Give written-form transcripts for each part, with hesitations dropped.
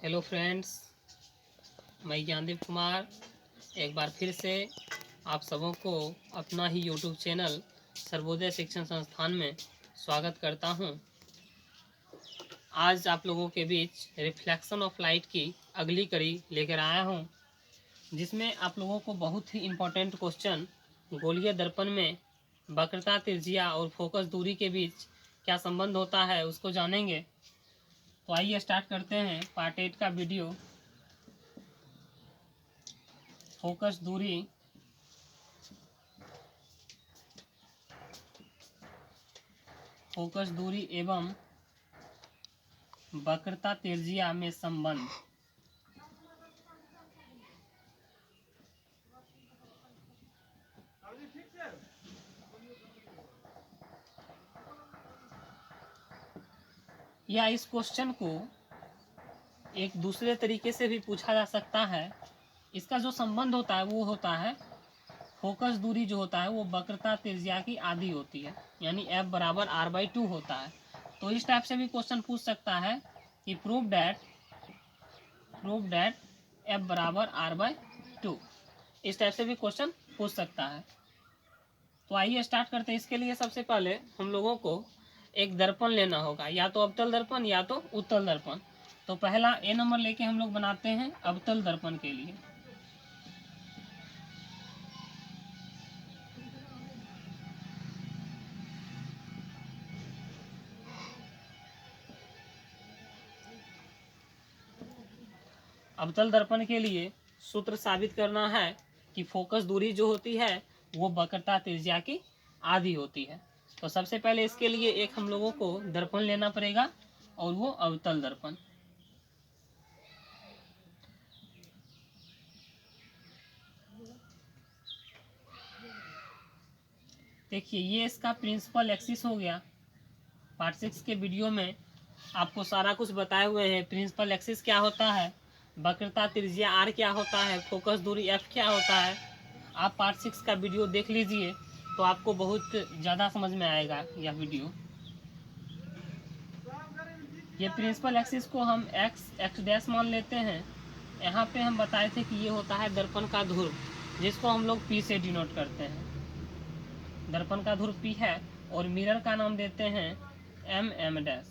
Hello friends, मैं ज्ञानदीप कुमार एक बार फिर से आप सबों को अपना ही यूट्यूब चैनल सर्वोदय शिक्षण संस्थान में स्वागत करता हूं। आज आप लोगों के बीच रिफ्लेक्शन ऑफ लाइट की अगली कड़ी लेकर आया हूं, जिसमें आप लोगों को बहुत ही इम्पोर्टेंट क्वेश्चन गोलीय दर्पण में वक्रता, त्रिज्या और फोकस दूरी के बीच क्या संबंध होता है उसको जानेंगे। तो आइए स्टार्ट करते हैं पार्ट 8 का वीडियो। फोकस दूरी एवं वक्रता त्रिज्या में संबंध। या इस क्वेश्चन को एक दूसरे तरीके से भी पूछा जा सकता है। इसका जो संबंध होता है वो होता है फोकस दूरी जो होता है वो वक्रता त्रिज्या की आधी होती है, यानी F बराबर R/2 होता है। तो इस टाइप से भी क्वेश्चन पूछ सकता है कि प्रूव डैट F बराबर R/2। इस टाइप से भी क्वेश्चन पूछ सकता है। तो आइए स्टार्ट करते हैं। इसके लिए सबसे पहले हम लोगों को एक दर्पण लेना होगा, या तो अवतल दर्पण या तो उत्तल दर्पण। तो पहला ए नंबर लेके हम लोग बनाते हैं अवतल दर्पण के लिए। अवतल दर्पण के लिए सूत्र साबित करना है कि फोकस दूरी जो होती है वो वक्रता त्रिज्या की आधी होती है। तो सबसे पहले इसके लिए एक हम लोगों को दर्पण लेना पड़ेगा और वो अवतल दर्पण। देखिए ये इसका प्रिंसिपल एक्सिस हो गया। पार्ट 6 के वीडियो में आपको सारा कुछ बताए हुए हैं। प्रिंसिपल एक्सिस क्या होता है, वक्रता त्रिज्या R क्या होता है, फोकस दूरी F क्या होता है। आप पार्ट 6 का वीडियो देख लीजिए तो आपको बहुत ज़्यादा समझ में आएगा यह वीडियो। ये प्रिंसिपल एक्सिस को हम x डैश मान लेते हैं। यहाँ पे हम बताए थे कि ये होता है दर्पण का ध्रुव, जिसको हम लोग P से डिनोट करते हैं। दर्पण का ध्रुव P है और मिरर का नाम देते हैं M डैश।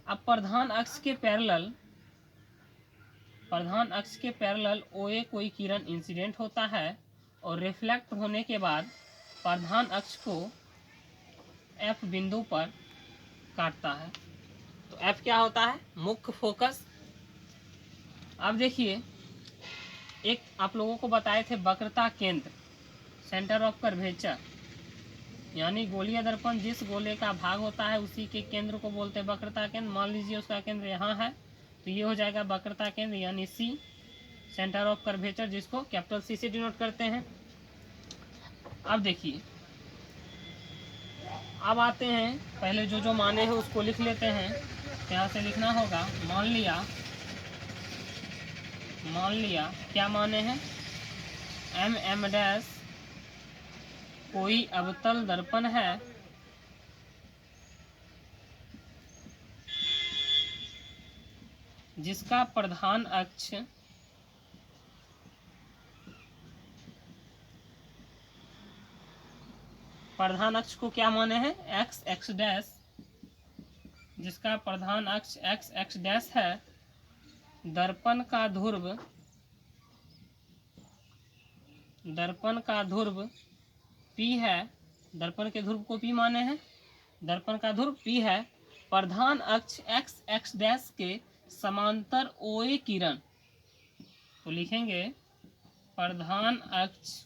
अब प्रधान अक्ष के पैरेलल OA कोई किरण इंसिडेंट होता है और रिफ्लेक्ट होने के बाद प्रधान अक्ष को F बिंदु पर काटता है। तो F क्या होता है, मुख्य फोकस। अब देखिए एक आप लोगों को बताए थे वक्रता केंद्र, सेंटर ऑफ कर्वेचर, यानी गोलीय दर्पण जिस गोले का भाग होता है उसी के केंद्र को बोलते हैं वक्रता केंद्र। मान लीजिए उसका केंद्र यहाँ है तो ये हो जाएगा वक्रता केंद्र, यानी C, सेंटर ऑफ कर्वेचर, जिसको कैपिटल C से डिनोट करते हैं। अब देखिए अब आते हैं, पहले जो जो माने हैं उसको लिख लेते हैं। यहाँ से लिखना होगा मान लिया क्या माने हैं, M डैश कोई अवतल दर्पण है जिसका प्रधान अक्ष को क्या माने हैं, x डैश, जिसका प्रधान अक्ष x डैश है। दर्पण का ध्रुव P है। दर्पण के ध्रुव को P माने हैं। दर्पण का ध्रुव P है। प्रधान अक्ष x डैश के समांतर OA किरण, तो लिखेंगे प्रधान अक्ष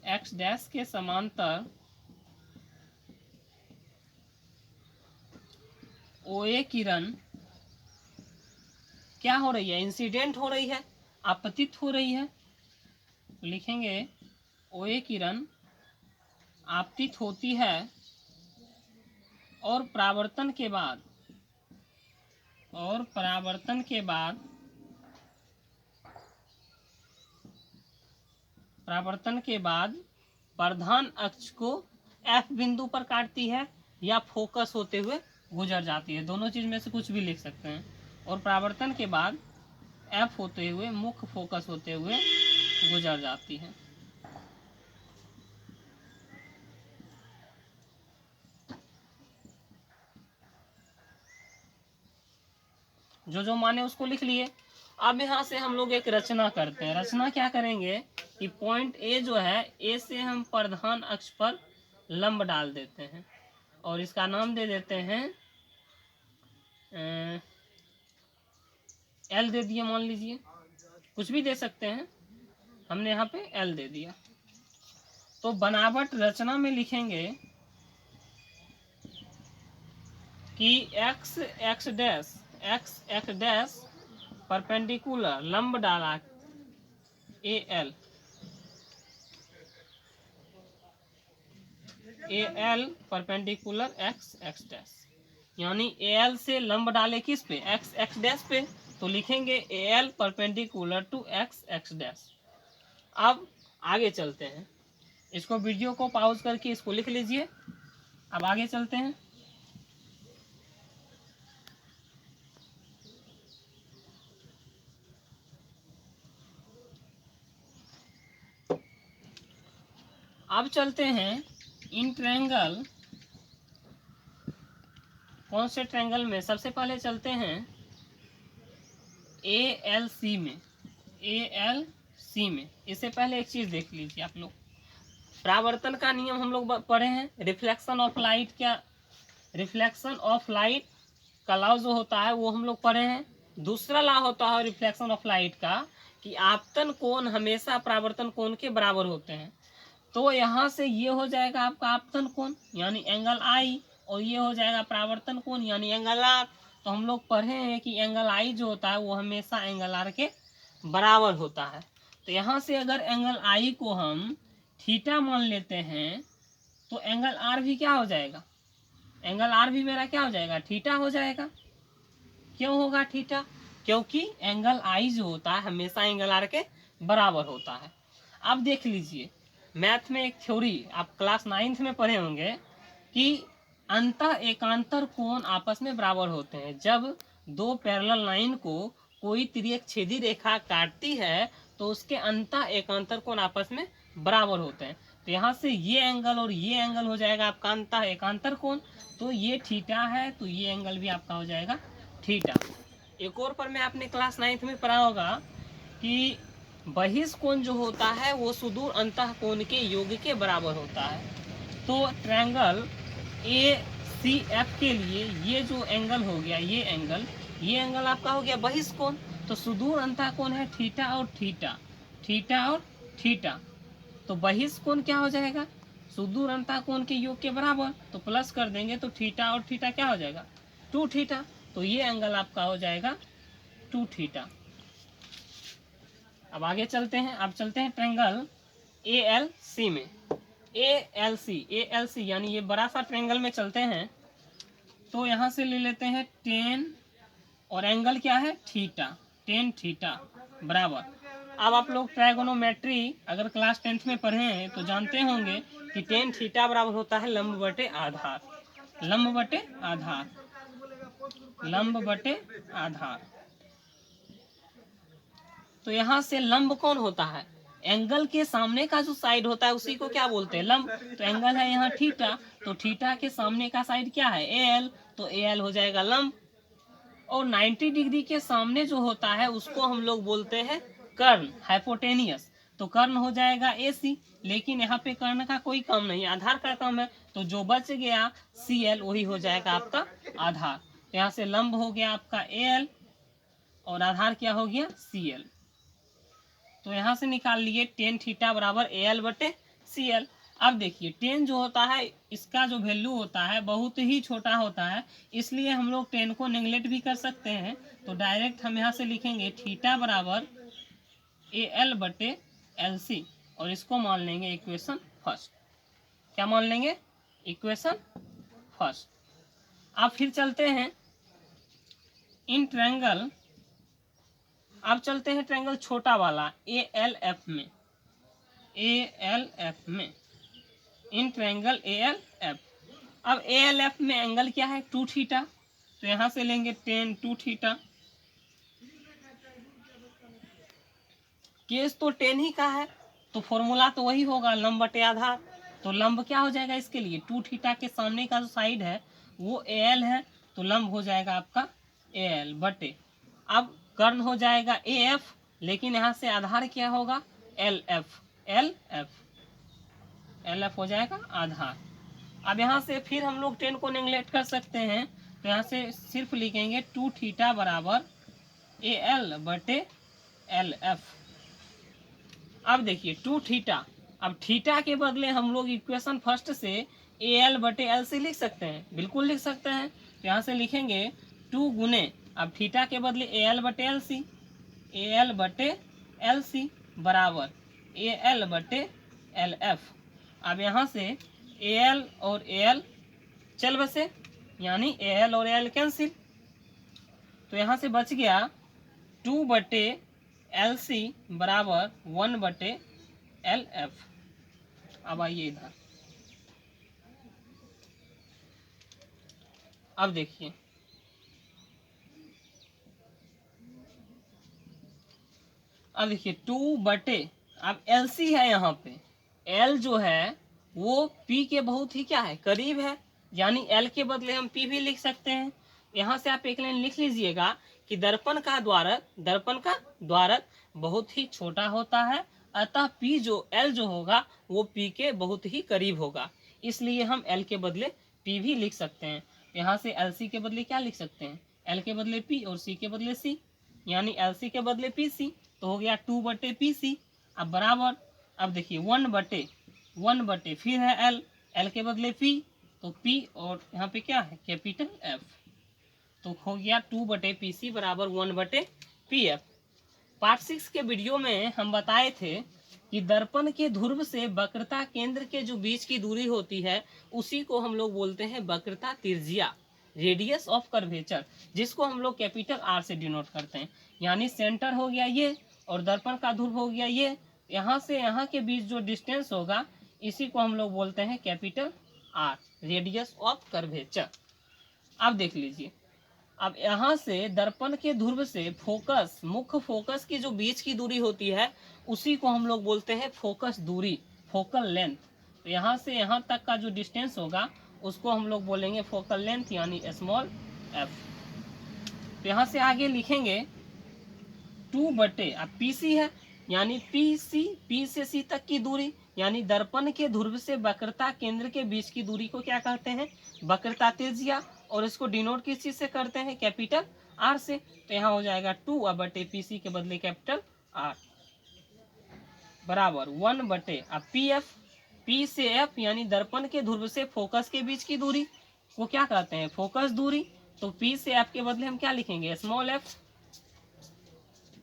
x डैश के समांतर OA किरण क्या हो रही है, इंसिडेंट हो रही है, आपतित हो रही है। तो लिखेंगे OA किरण आपतित होती है और परावर्तन के बाद प्रधान अक्ष को F बिंदु पर काटती है या फोकस होते हुए गुजर जाती है। दोनों चीज में से कुछ भी लिख सकते हैं। और परावर्तन के बाद एफ होते हुए मुख्य फोकस होते हुए गुजर जाती है। जो जो माने उसको लिख लिए। अब यहाँ से हम लोग एक रचना करते हैं। रचना क्या करेंगे कि पॉइंट ए जो है, ए से हम प्रधान अक्ष पर लंब डाल देते हैं और इसका नाम दे देते हैं एल दे दिया, मान लीजिए, कुछ भी दे सकते हैं, हमने यहाँ पे एल दे दिया। तो बनावट रचना में लिखेंगे कि एक्स एक्स डैश परपेंडिकुलर लंब डाला ए एल परपेंडिकुलर एक्स डैश, यानी ए एल से लंब डाले किस पे, एक्स डैश पे। तो लिखेंगे A L perpendicular to X dash. अब आगे चलते हैं, इसको वीडियो को पॉज करके इसको लिख लीजिए। अब आगे चलते हैं। अब चलते हैं इन ट्रायंगल, कौन से ट्रायंगल में, सबसे पहले चलते हैं ए एल सी में। इससे पहले एक चीज देख लीजिए आप लोग, परावर्तन का नियम हम लोग पढ़े हैं। रिफ्लेक्शन ऑफ लाइट का लॉ जो होता है वो हम लोग पढ़े हैं। दूसरा लॉ होता है रिफ्लेक्शन ऑफ लाइट का कि आपतन कोण हमेशा परावर्तन कोण के बराबर होते हैं। तो यहाँ से ये हो जाएगा आपका आपतन कोण यानी एंगल आई, और ये हो जाएगा परावर्तन कोण यानी एंगल आर। तो हम लोग पढ़े हैं कि एंगल आई जो होता है वो हमेशा एंगल आर के बराबर होता है। तो यहाँ से अगर एंगल आई को हम थीटा मान लेते हैं तो एंगल आर भी क्या हो जाएगा, एंगल आर भी मेरा क्या हो जाएगा, थीटा हो जाएगा। क्यों होगा थीटा, क्योंकि एंगल आई जो होता है हमेशा एंगल आर के बराबर होता है। अब देख लीजिए, मैथ में एक थ्योरी आप क्लास 9th में पढ़े होंगे कि अंतः एकांतर कोण आपस में बराबर होते हैं। जब दो पैरेलल लाइन को कोई तिर्यक छेदी रेखा काटती है तो उसके अंतः एकांतर कोण आपस में बराबर होते हैं। तो यहाँ से ये एंगल और ये एंगल हो जाएगा आपका अंतः एकांतर कोण। तो ये थीटा है, तो ये एंगल भी आपका हो जाएगा थीटा। एक और पर में आपने क्लास 9th में पढ़ा होगा कि बहिष्कोण जो होता है वो सुदूर अंतः कोण के योग के बराबर होता है। तो ट्रायंगल ए सी एफ के लिए ये जो एंगल हो गया, ये एंगल आपका हो गया बहिष्कोण। तो सुदूर अंतः कोण है थीटा और थीटा। तो बहिष्कोण क्या हो जाएगा, सुदूर अंतः कोण के योग के बराबर। तो प्लस कर देंगे तो थीटा और थीटा क्या हो जाएगा, 2 थीटा। तो ये एंगल आपका हो जाएगा 2 थीटा। अब आगे चलते हैं। अब चलते हैं ट्रायंगल ए एल सी में। ए एल सी यानी ये बड़ा सा ट्रायंगल में चलते हैं। तो यहाँ से ले लेते हैं 10 और एंगल क्या है थीटा, 10 थीटा बराबर। अब आप लोग ट्रायगोनोमेट्री अगर क्लास 10th में पढ़े हैं तो जानते होंगे कि 10 थीटा बराबर होता है लंब बटे आधार। तो यहाँ से लंब कौन होता है, एंगल के सामने का जो साइड होता है उसी को क्या बोलते हैं, लंब। तो एंगल है यहाँ थीटा, तो थीटा के सामने का साइड क्या है, ए एल। तो ए एल हो जाएगा लंब। और 90 डिग्री के सामने जो होता है उसको हम लोग बोलते हैं कर्ण, हाइपोटेनियस। तो कर्ण हो जाएगा ए सी। लेकिन यहाँ पे कर्ण का कोई काम नहीं, आधार का काम है। तो जो बच गया सी एल वही हो जाएगा आपका आधार। तो यहाँ से लंब हो गया आपका ए एल और आधार क्या हो गया सी एल। तो यहाँ से निकाल लिए 10 थीटा बराबर ए एल बटे सी एल। अब देखिए 10 जो होता है इसका जो वैल्यू होता है बहुत ही छोटा होता है, इसलिए हम लोग 10 को नेगलेक्ट भी कर सकते हैं। तो डायरेक्ट हम यहाँ से लिखेंगे थीटा बराबर ए एल बटे एल सी और इसको मान लेंगे इक्वेशन फर्स्ट। क्या मान लेंगे, इक्वेशन फर्स्ट। अब फिर चलते हैं इन ट्रायंगल, अब चलते हैं ट्रायंगल छोटा वाला ए एल एफ में। In triangle A L F अब ALF में एंगल क्या है 2 थीटा, तो यहाँ से लेंगे tan 2 थीटा। केस तो tan ही का है, तो फॉर्मूला तो वही होगा लंब बटे आधार। तो लंब क्या हो जाएगा इसके लिए 2 थीटा के सामने का जो साइड है वो AL है, तो लंब हो जाएगा आपका AL बटे, अब कर्ण हो जाएगा AF, लेकिन यहाँ से आधार क्या होगा LF, LF हो जाएगा आधार। अब यहाँ से फिर हम लोग tan को नेगलेक्ट कर सकते हैं, तो यहाँ से सिर्फ लिखेंगे 2 थीटा बराबर AL बटे LF। अब देखिए 2 थीटा, अब थीटा के बदले हम लोग इक्वेशन फर्स्ट से AL बटे LC लिख सकते हैं, बिल्कुल लिख सकते हैं। तो यहाँ से लिखेंगे 2 गुने, अब थीटा के बदले AL बटे LC बराबर AL बटे LF। अब यहाँ से AL और AL चल बसे, यानी AL और AL कैंसिल, तो यहाँ से बच गया 2 बटे LC बराबर 1 बटे LF। अब आइए इधर, अब देखिए अब देखिए 2 बटे, अब LC है यहाँ पे, L जो है वो P के बहुत ही क्या है करीब है, यानी L के बदले हम P भी लिख सकते हैं। यहाँ से आप एक लाइन लिख लीजिएगा कि दर्पण का द्वारक बहुत ही छोटा होता है, अतः P जो L जो होगा वो P के बहुत ही करीब होगा, इसलिए हम L के बदले P भी लिख सकते हैं। यहाँ से LC के बदले क्या लिख सकते हैं, L के बदले P और C के बदले C, यानी LC के बदले PC, तो हो गया 2 बटे PC। अब बराबर, अब देखिए 1 बटे फिर है L के बदले P, तो P और यहाँ पे क्या है कैपिटल F, तो हो गया 2 बटे PC बराबर 1 बटे PF। पार्ट 6 के वीडियो में हम बताए थे कि दर्पण के ध्रुव से वक्रता केंद्र के जो बीच की दूरी होती है उसी को हम लोग बोलते हैं वक्रता त्रिज्या, रेडियस ऑफ कर्वेचर, जिसको हम लोग कैपिटल R से डिनोट करते हैं। यानी सेंटर हो गया ये और दर्पण का ध्रुव हो गया ये, यहाँ से यहाँ के बीच जो डिस्टेंस होगा इसी को हम लोग बोलते हैं capital R, radius of curvature. अब देख लीजिए, अब यहाँ से दर्पण के ध्रुव से फोकस, मुख्य फोकस की जो बीच की दूरी होती है उसी को हम लोग बोलते हैं फोकस दूरी, फोकल लेंथ। तो यहाँ से यहाँ तक का जो डिस्टेंस होगा उसको हम लोग बोलेंगे फोकल लेंथ, यानी स्मॉल f। तो यहाँ से आगे लिखेंगे 2 बटे, अब PC है यानी P से C तक की दूरी, यानी दर्पण के ध्रुव से वक्रता केंद्र के बीच की दूरी को क्या कहते हैं वक्रता त्रिज्या, और इसको डिनोट किस चीज से करते हैं कैपिटल R से। तो यहाँ हो जाएगा 2 बटे PC के बदले कैपिटल R बराबर 1 बटे, अब PF, P से F यानी दर्पण के ध्रुव से फोकस के बीच की दूरी को क्या कहते हैं फोकस दूरी, तो P से F के बदले हम क्या लिखेंगे स्मॉल f,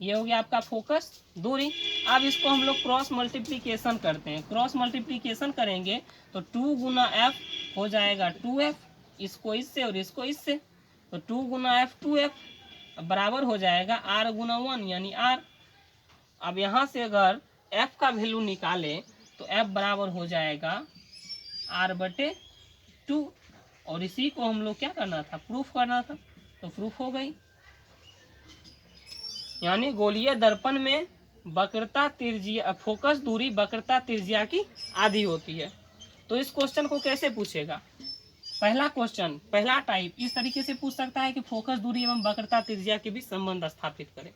ये हो गया आपका फोकस दूरी। अब इसको हम लोग क्रॉस मल्टीप्लीकेशन करते हैं, क्रॉस मल्टीप्लीकेशन करेंगे तो 2 गुना f हो जाएगा 2f, इसको इससे और इसको इससे, तो 2 गुना f 2f बराबर हो जाएगा r गुना 1 यानी r। अब यहाँ से अगर f का वैल्यू निकालें तो f बराबर हो जाएगा r बटे 2, और इसी को हम लोग क्या करना था प्रूफ करना था, तो प्रूफ हो गई। यानी गोलीय दर्पण में वक्रता त्रिज्या, फोकस दूरी वक्रता त्रिज्या की आधी होती है। तो इस क्वेश्चन को कैसे पूछेगा, पहला क्वेश्चन, पहला टाइप इस तरीके से पूछ सकता है कि फोकस दूरी एवं वक्रता त्रिज्या के बीच संबंध स्थापित करें।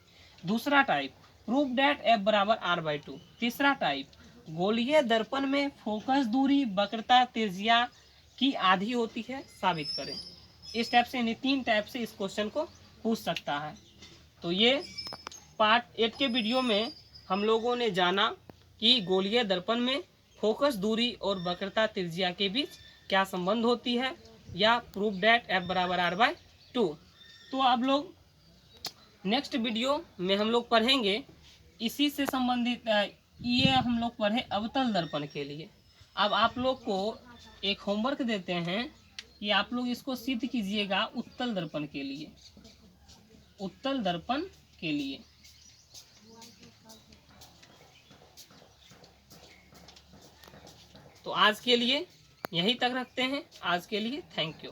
दूसरा टाइप प्रूफ दैट f बराबर r/2। तीसरा टाइप गोलीय दर्पण में फोकस दूरी वक्रता त्रिज्या की आधी होती है, साबित करें। इस टाइप से, 3 टाइप से इस क्वेश्चन को पूछ सकता है। तो ये पार्ट 8 के वीडियो में हम लोगों ने जाना कि गोलीय दर्पण में फोकस दूरी और वक्रता त्रिज्या के बीच क्या संबंध होती है, या प्रूफ दैट f बराबर r/2। तो अब लोग नेक्स्ट वीडियो में हम लोग पढ़ेंगे इसी से संबंधित, ये हम लोग पढ़े अवतल दर्पण के लिए। अब आप लोग को एक होमवर्क देते हैं कि आप लोग इसको सिद्ध कीजिएगा उत्तल दर्पण के लिए, उत्तल दर्पण के लिए। तो आज के लिए यहीं तक रखते हैं आज के लिए। Thank you.